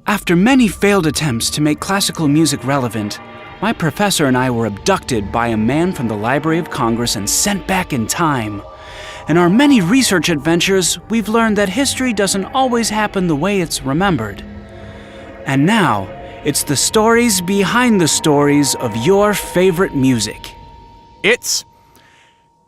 After many failed attempts to make classical music relevant, my professor and I were abducted by a man from the Library of Congress and sent back in time. In our many research adventures, we've learned that history doesn't always happen the way it's remembered. And now, it's the stories behind the stories of your favorite music. It's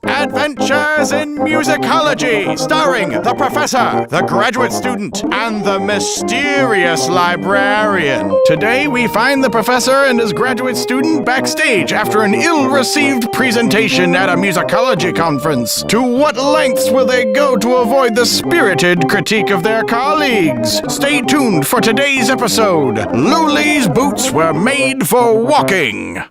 Adventures in Musicology, starring the professor, the graduate student, and the mysterious librarian. Today we find the professor and his graduate student backstage after an ill-received presentation at a musicology conference. To what lengths will they go to avoid the spirited critique of their colleagues? Stay tuned for today's episode. Luli's boots were made for walking.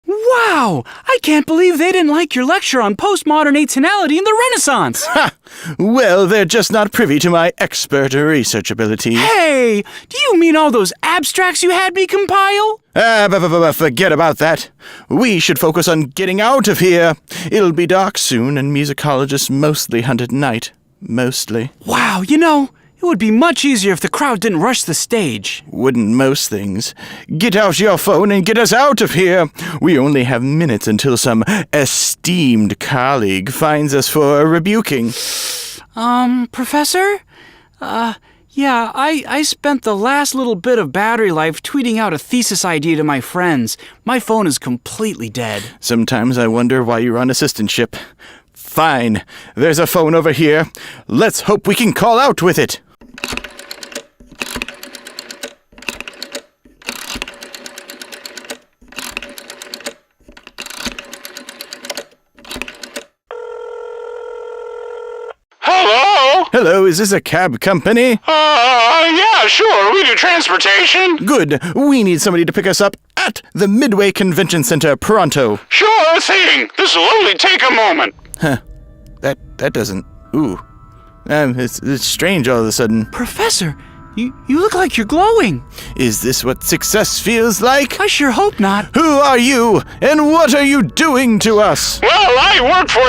Wow! I can't believe they didn't like your lecture on postmodern atonality in the Renaissance! Ha! Well, they're just not privy to my expert research ability. Hey! Do you mean all those abstracts you had me compile? Forget about that. We should focus on getting out of here. It'll be dark soon, and musicologists mostly hunt at night. Mostly. Wow, it would be much easier if the crowd didn't rush the stage. Wouldn't most things. Get out your phone and get us out of here. We only have minutes until some esteemed colleague finds us for rebuking. Professor? Yeah, I spent the last little bit of battery life tweeting out a thesis idea to my friends. My phone is completely dead. Sometimes I wonder why you're on assistantship. Fine. There's a phone over here. Let's hope we can call out with it. Hello? Hello, is this a cab company? Yeah, sure, we do transportation. Good. We need somebody to pick us up at the Midway Convention Center pronto. Sure thing. This will only take a moment. Huh. That doesn't... Ooh. It's strange all of a sudden. Professor, you look like you're glowing. Is this what success feels like? I sure hope not. Who are you, and what are you doing to us? Well, I work for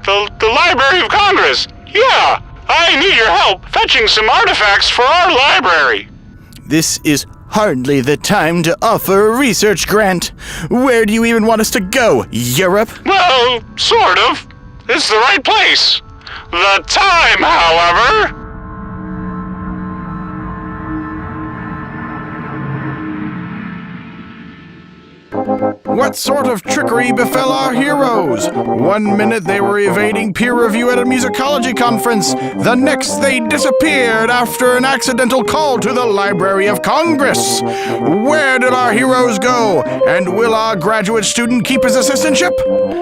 the Library of Congress. Yeah, I need your help fetching some artifacts for our library. This is hardly the time to offer a research grant. Where do you even want us to go? Europe? Well, sort of. It's the right place. The time, however... What sort of trickery befell our heroes? 1 minute they were evading peer review at a musicology conference. The next they disappeared after an accidental call to the Library of Congress. Where did our heroes go? And will our graduate student keep his assistantship?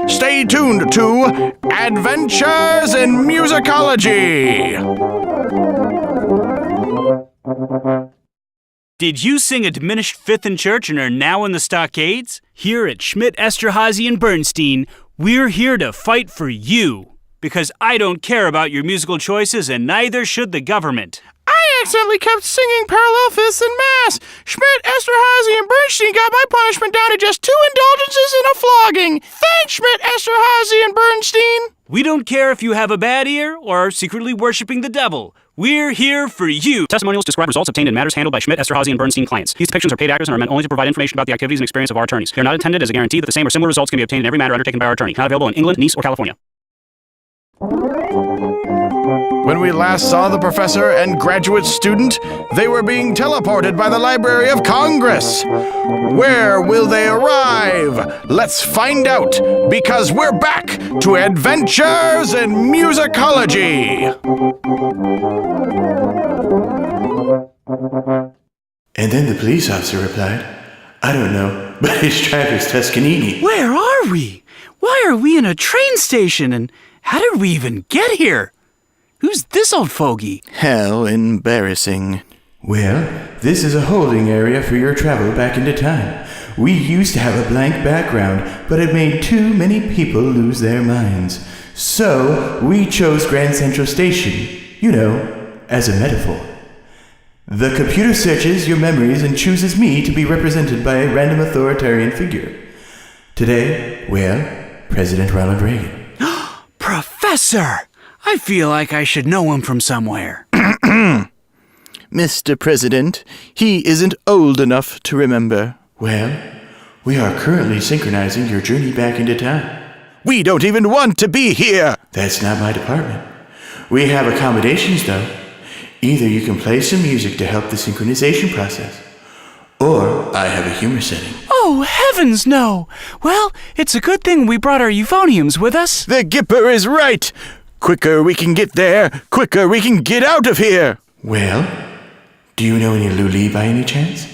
Stay tuned to Adventures in Musicology. Did you sing a diminished fifth in church and are now in the stockades? Here at Schmidt, Esterhazy, and Bernstein, we're here to fight for you. Because I don't care about your musical choices, and neither should the government. I accidentally kept singing parallel fifths in Mass. Schmidt, Esterhazy, and Bernstein got my punishment down to just 2 indulgences and a flogging. Thanks, Schmidt, Esterhazy, and Bernstein. We don't care if you have a bad ear or are secretly worshiping the devil. We're here for you. Testimonials describe results obtained in matters handled by Schmidt, Esterhazy, and Bernstein clients. These depictions are paid actors and are meant only to provide information about the activities and experience of our attorneys. They are not intended as a guarantee that the same or similar results can be obtained in every matter undertaken by our attorney. Not available in England, Nice, or California. When we last saw the professor and graduate student, they were being teleported by the Library of Congress. Where will they arrive? Let's find out, because we're back to Adventures in Musicology. And then the police officer replied, I don't know, but his driver's Tuscanini. Where are we? Why are we in a train station, and how did we even get here? Who's this old fogey? How embarrassing. Well, this is a holding area for your travel back into time. We used to have a blank background, but it made too many people lose their minds. So, we chose Grand Central Station, as a metaphor. The computer searches your memories and chooses me to be represented by a random authoritarian figure. Today, President Ronald Reagan. Professor! I feel like I should know him from somewhere. Mr. President, he isn't old enough to remember. Well, we are currently synchronizing your journey back into time. We don't even want to be here! That's not my department. We have accommodations, though. Either you can play some music to help the synchronization process, or I have a humor setting. Oh, heavens no! Well, it's a good thing we brought our euphoniums with us. The Gipper is right! Quicker we can get there, quicker we can get out of here! Well, do you know any Luli by any chance?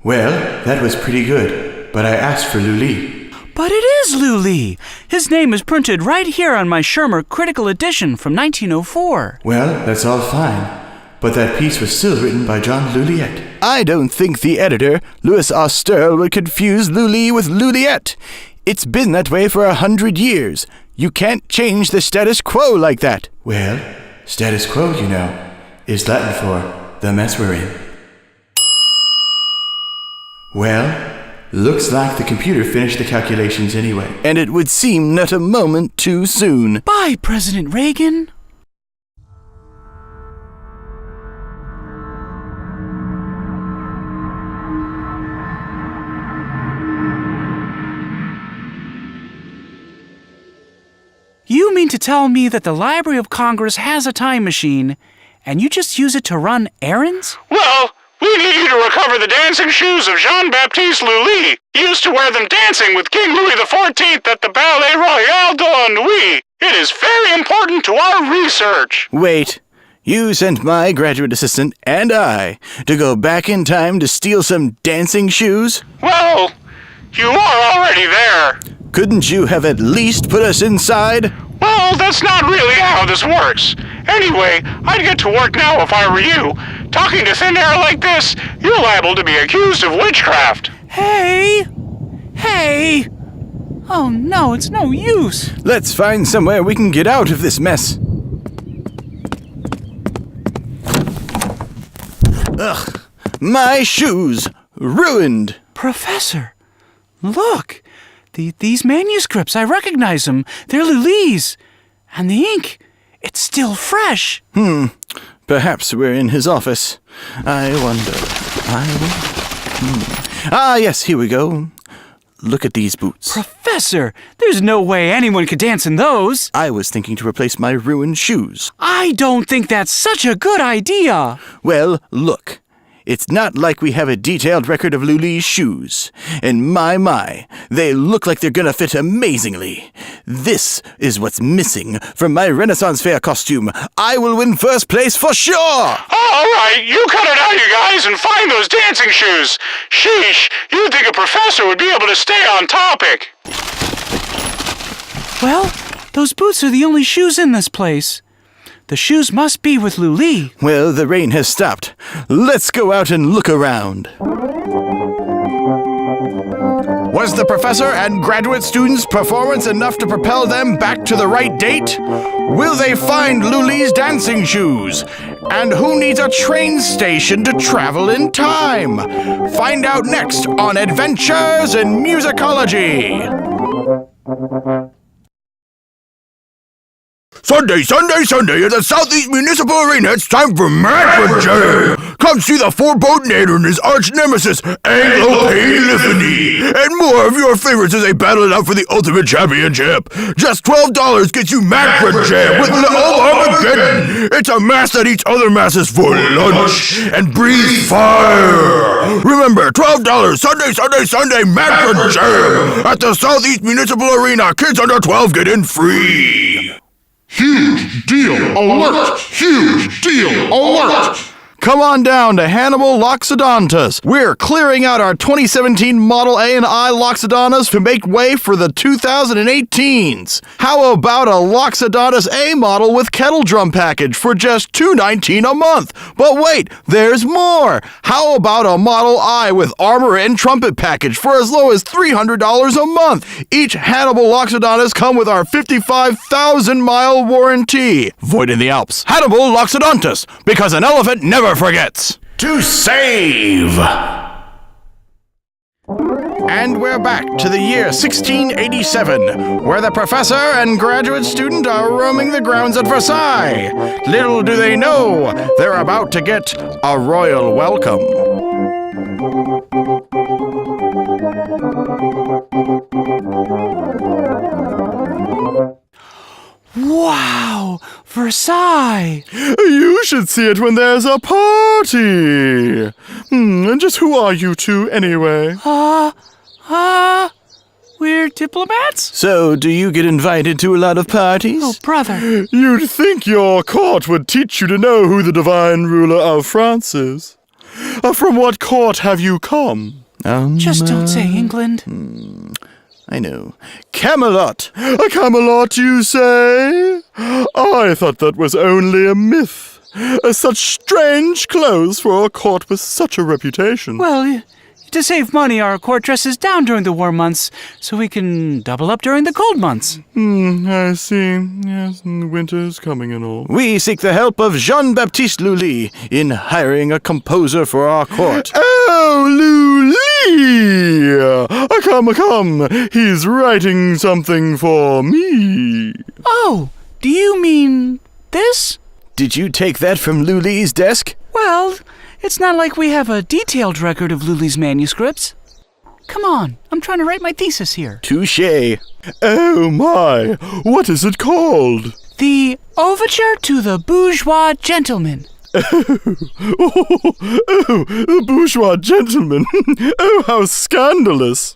Well, that was pretty good, but I asked for Luli. But it is Luli. His name is printed right here on my Schirmer Critical Edition from 1904. Well, that's all fine, but that piece was still written by John Luliet. I don't think the editor, Louis Austerle, would confuse Luli with Luliet. It's been that way for 100 years. You can't change the status quo like that. Well, status quo, you know, is Latin for the mess we're in. Well, looks like the computer finished the calculations anyway. And it would seem not a moment too soon. Bye, President Reagan. You mean to tell me that the Library of Congress has a time machine, and you just use it to run errands? Well, we need you to recover the dancing shoes of Jean-Baptiste Lully. He used to wear them dancing with King Louis XIV at the Ballet Royal d'Ennui. It is very important to our research. Wait, you sent my graduate assistant and I to go back in time to steal some dancing shoes? Well, you are already there. Couldn't you have at least put us inside? Well, that's not really how this works. Anyway, I'd get to work now if I were you. Talking to thin air like this, you're liable to be accused of witchcraft. Hey! Hey! Oh no, it's no use. Let's find somewhere we can get out of this mess. Ugh, my shoes! Ruined! Professor, look! These manuscripts, I recognize them. They're Lully's. And the ink, it's still fresh. Perhaps we're in his office. I wonder. Ah, yes, here we go. Look at these boots. Professor, there's no way anyone could dance in those. I was thinking to replace my ruined shoes. I don't think that's such a good idea. Well, look. It's not like we have a detailed record of Lully's shoes. And my, they look like they're gonna fit amazingly. This is what's missing from my Renaissance Fair costume. I will win first place for sure! All right, you cut it out, you guys, and find those dancing shoes. Sheesh, you'd think a professor would be able to stay on topic. Well, those boots are the only shoes in this place. The shoes must be with Lully. Well, the rain has stopped. Let's go out and look around. Was the professor and graduate students' performance enough to propel them back to the right date? Will they find Lully's dancing shoes? And who needs a train station to travel in time? Find out next on Adventures in Musicology. Sunday at the Southeast Municipal Arena, it's time for Macra Jam! Come see the forebodinator and his arch nemesis, Anglo-Paleophony, and more of your favorites as they battle it out for the ultimate championship. Just $12 gets you Macra Jam with Little Armageddon! It's a mass that eats other masses for lunch and breathes fire! Remember, $12, Sunday, Macra Jam! At the Southeast Municipal Arena, kids under 12 get in free! Huge deal alert! Huge deal alert! Come on down to Hannibal Loxodontus. We're clearing out our 2017 Model A and I Loxodontas to make way for the 2018s. How about a Loxodontus A model with kettle drum package for just $219 a month? But wait, there's more. How about a Model I with armor and trumpet package for as low as $300 a month? Each Hannibal Loxodontus come with our 55,000-mile warranty. Void in the Alps. Hannibal Loxodontus, because an elephant never forgets to save. And we're back to the year 1687, where the professor and graduate student are roaming the grounds at Versailles. Little do they know, they're about to get a royal welcome. Wow! Versailles! You should see it when there's a party! And just who are you two, anyway? We're diplomats? So, do you get invited to a lot of parties? Oh, brother. You'd think your court would teach you to know who the divine ruler of France is. From what court have you come? Just don't say England. I know. Camelot! A Camelot, you say? I thought that was only a myth. Such strange clothes for a court with such a reputation. Well, to save money, our court dresses down during the warm months, so we can double up during the cold months. I see. Yes, winter's coming and all. We seek the help of Jean-Baptiste Lully in hiring a composer for our court. Oh, Lully! Come. He's writing something for me. Oh, do you mean this? Did you take that from Lully's desk? Well, it's not like we have a detailed record of Lully's manuscripts. Come on, I'm trying to write my thesis here. Touché. Oh my, what is it called? The Overture to the Bourgeois Gentleman. The bourgeois gentleman. Oh, how scandalous.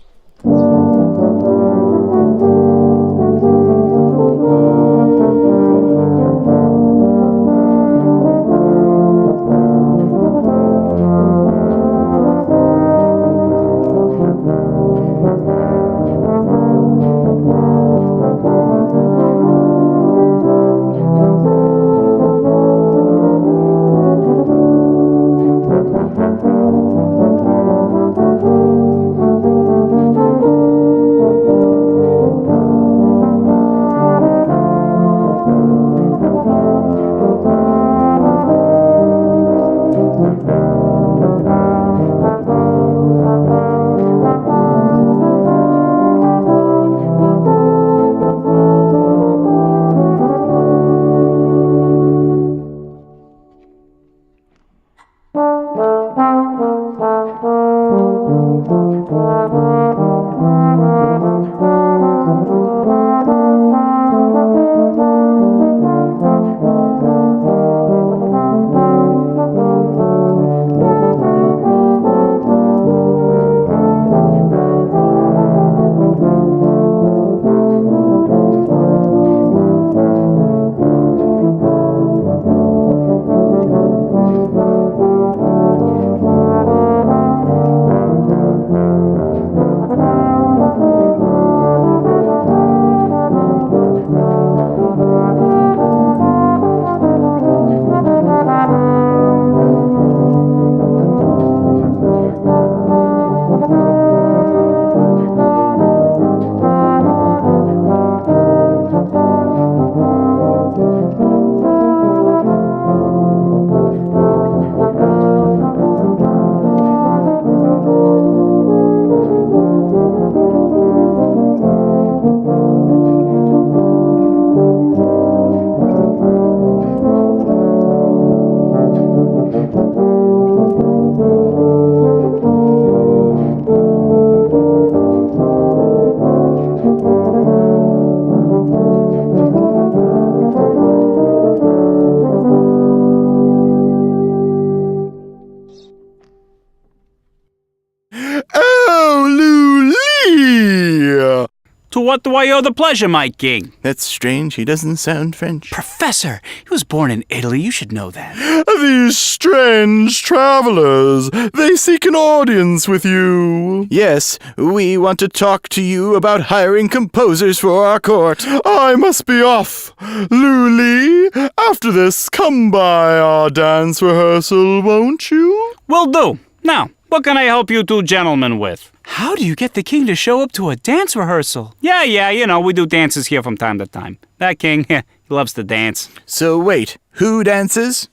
what do I owe the pleasure, my king? That's strange. He doesn't sound French. Professor, he was born in Italy. You should know that. These strange travelers, they seek an audience with you. Yes, we want to talk to you about hiring composers for our court. I must be off. Luli, after this, come by our dance rehearsal, won't you? Will do. Now, what can I help you two gentlemen with? How do you get the king to show up to a dance rehearsal? Yeah, you know, we do dances here from time to time. That king, he loves to dance. So wait, who dances?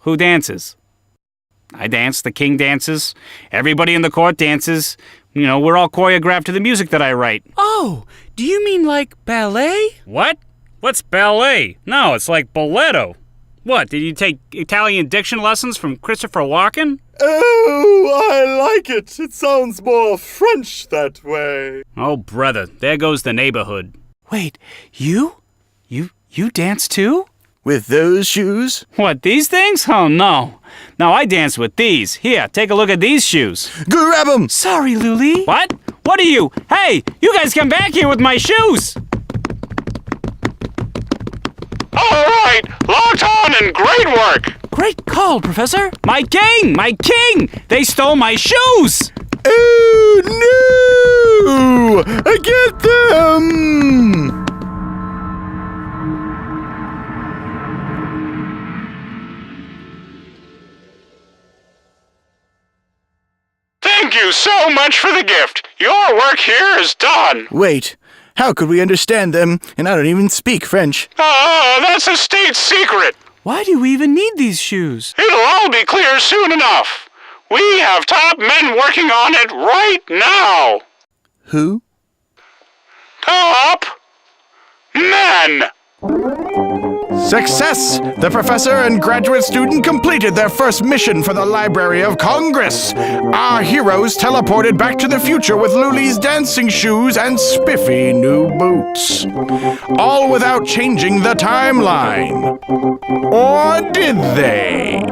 Who dances? I dance, the king dances, everybody in the court dances. You know, we're all choreographed to the music that I write. Oh, do you mean like ballet? What? What's ballet? No, it's like balletto. What, did you take Italian diction lessons from Christopher Watkins? Oh, I like it. It sounds more French that way. Oh, brother, there goes the neighborhood. Wait, you dance too? With those shoes? What, these things? Oh, no. No, I dance with these. Here, take a look at these shoes. Grab 'em! Sorry, Luli. What? What are you? Hey, you guys come back here with my shoes! All right, locked on and great work. Great call, Professor. My king! My king! They stole my shoes! Oh, no! Get them! Thank you so much for the gift. Your work here is done. Wait, how could we understand them? And I don't even speak French. That's a state secret. Why do we even need these shoes? It'll all be clear soon enough. We have top men working on it right now. Who? Top men. Success! The professor and graduate student completed their first mission for the Library of Congress. Our heroes teleported back to the future with Luli's dancing shoes and spiffy new boots. All without changing the timeline. Or did they?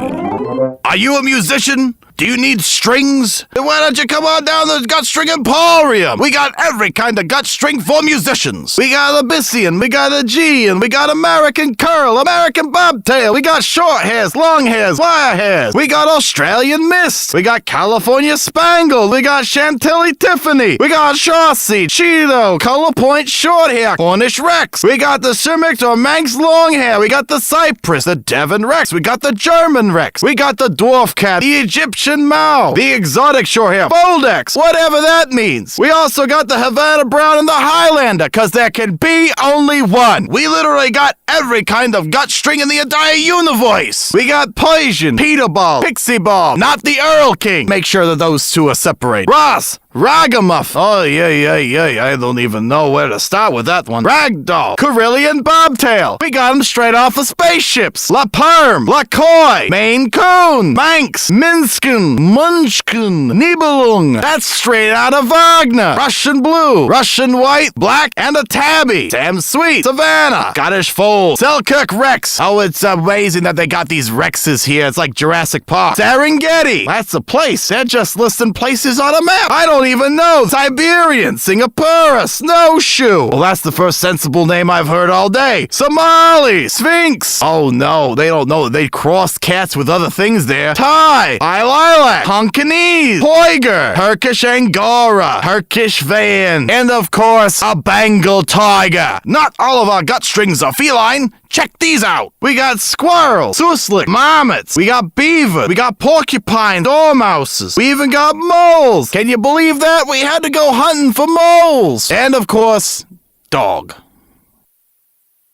Are you a musician? Do you need strings? Then why don't you come on down to the Gut String Emporium? We got every kind of gut string for musicians. We got Abyssian, we got Aegean, we got American Curl, American Bobtail, we got short hairs, long hairs, wire hairs, we got Australian Mist, we got California Spangled, we got Chantilly Tiffany, we got Chaucy, Cheeto, Color Point Short Hair, Cornish Rex, we got the Simic or Manx Long Hair, we got the Cypress, the Devon Rex, we got the German Rex, we got the Dwarf Cat, the Egyptian Mao, the exotic short hair, Foldex, whatever that means. We also got the Havana Brown and the Highlander, cause there can be only one. We literally got every kind of gut string in the entire universe. We got Persian, Peterball, Pixie Ball, not the Earl King. Make sure that those two are separate. Ross, Ragamuff. Oh, yeah. I don't even know where to start with that one. Ragdoll, Carillion Bobtail. We got them straight off of spaceships. La Perm, La Coy, Maine Coon, Manx, Minskin, Munchkin, Nibelung. That's straight out of Wagner. Russian Blue, Russian White, Black, and a Tabby. Damn Sweet, Savannah, Scottish Fold, Selkirk Rex. Oh, it's amazing that they got these Rexes here. It's like Jurassic Park. Serengeti. That's a place. They're just listing places on a map. I don't even know. Siberian, Singapore, Snowshoe. Well, that's the first sensible name I've heard all day. Somali, Sphinx. Oh no, they don't know. They crossed cats with other things there. Thai, Lilac, Honkanese, Poiger, Turkish Angora, Turkish Van, and of course, a Bengal tiger. Not all of our gut strings are feline. Check these out. We got squirrels, suslik, marmots, we got beaver, we got porcupine, dormouses, we even got moles. Can you believe that? We had to go hunting for moles. And of course, dog.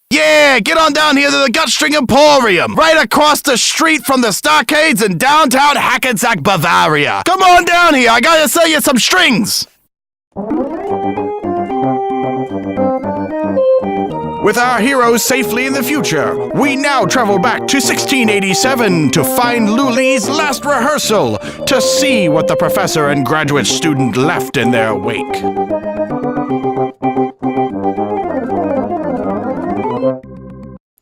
Yeah, get on down here to the Gut String Emporium, right across the street from the Stockades in downtown Hackensack, Bavaria. Come on down here, I gotta sell you some strings. With our heroes safely in the future, we now travel back to 1687 to find Luli's last rehearsal to see what the professor and graduate student left in their wake.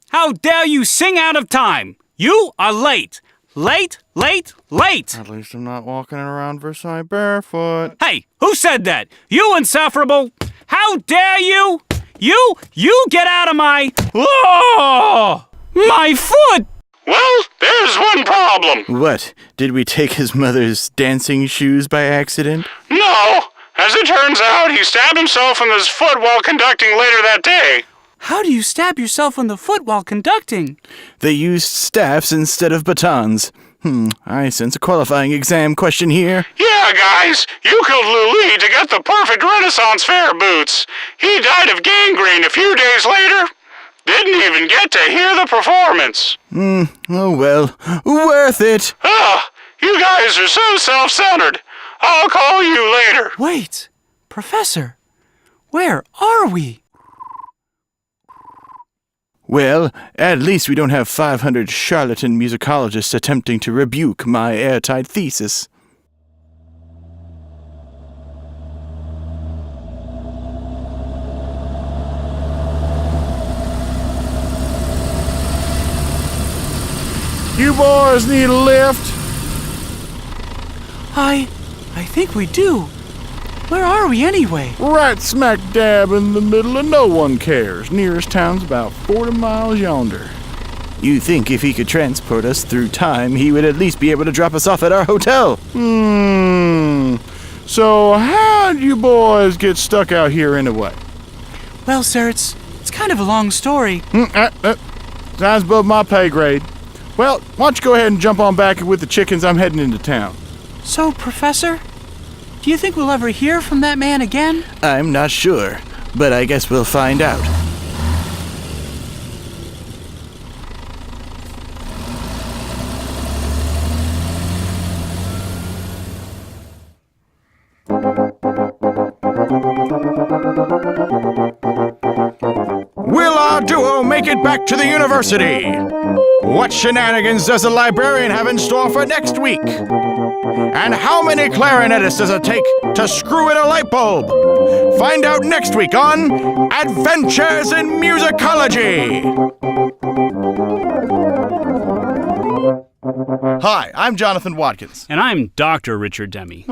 How dare you sing out of time? You are late. Late. At least I'm not walking around Versailles barefoot. Hey, who said that? You insufferable? How dare you? You get out of my... Oh! My foot! Well, there's one problem. What? Did we take his mother's dancing shoes by accident? No. As it turns out, he stabbed himself in his foot while conducting later that day. How do you stab yourself in the foot while conducting? They used staffs instead of batons. I sense a qualifying exam question here. Yeah, guys, you killed Louis to get the perfect Renaissance Fair boots. He died of gangrene a few days later. Didn't even get to hear the performance. Oh well, worth it. You guys are so self-centered. I'll call you later. Wait, Professor, where are we? Well, at least we don't have 500 charlatan musicologists attempting to rebuke my airtight thesis. You boys need a lift? I think we do. Where are we anyway? Right smack dab in the middle of no one cares. Nearest town's about 40 miles yonder. You think if he could transport us through time, he would at least be able to drop us off at our hotel? So how'd you boys get stuck out here anyway? Well, sir, it's kind of a long story. Sounds above my pay grade. Well, why don't you go ahead and jump on back with the chickens? I'm heading into town. So, Professor, do you think we'll ever hear from that man again? I'm not sure, but I guess we'll find out. Will our duo make it back to the university? What shenanigans does the librarian have in store for next week? And how many clarinetists does it take to screw in a light bulb? Find out next week on Adventures in Musicology! Hi, I'm Jonathan Watkins. And I'm Dr. Richard Demy.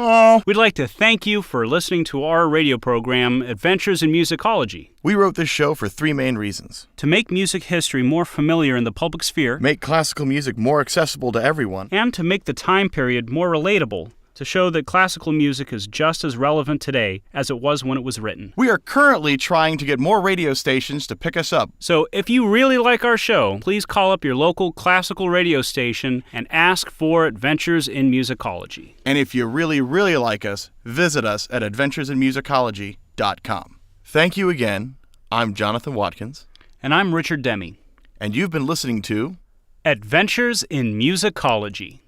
We'd like to thank you for listening to our radio program, Adventures in Musicology. We wrote this show for three main reasons. To make music history more familiar in the public sphere, Make classical music more accessible to everyone. and to make the time period more relatable, to show that classical music is just as relevant today as it was when it was written. We are currently trying to get more radio stations to pick us up. So if you really like our show, please call up your local classical radio station and ask for Adventures in Musicology. And if you really, really like us, visit us at adventuresinmusicology.com. Thank you again. I'm Jonathan Watkins. And I'm Richard Demy. And you've been listening to Adventures in Musicology.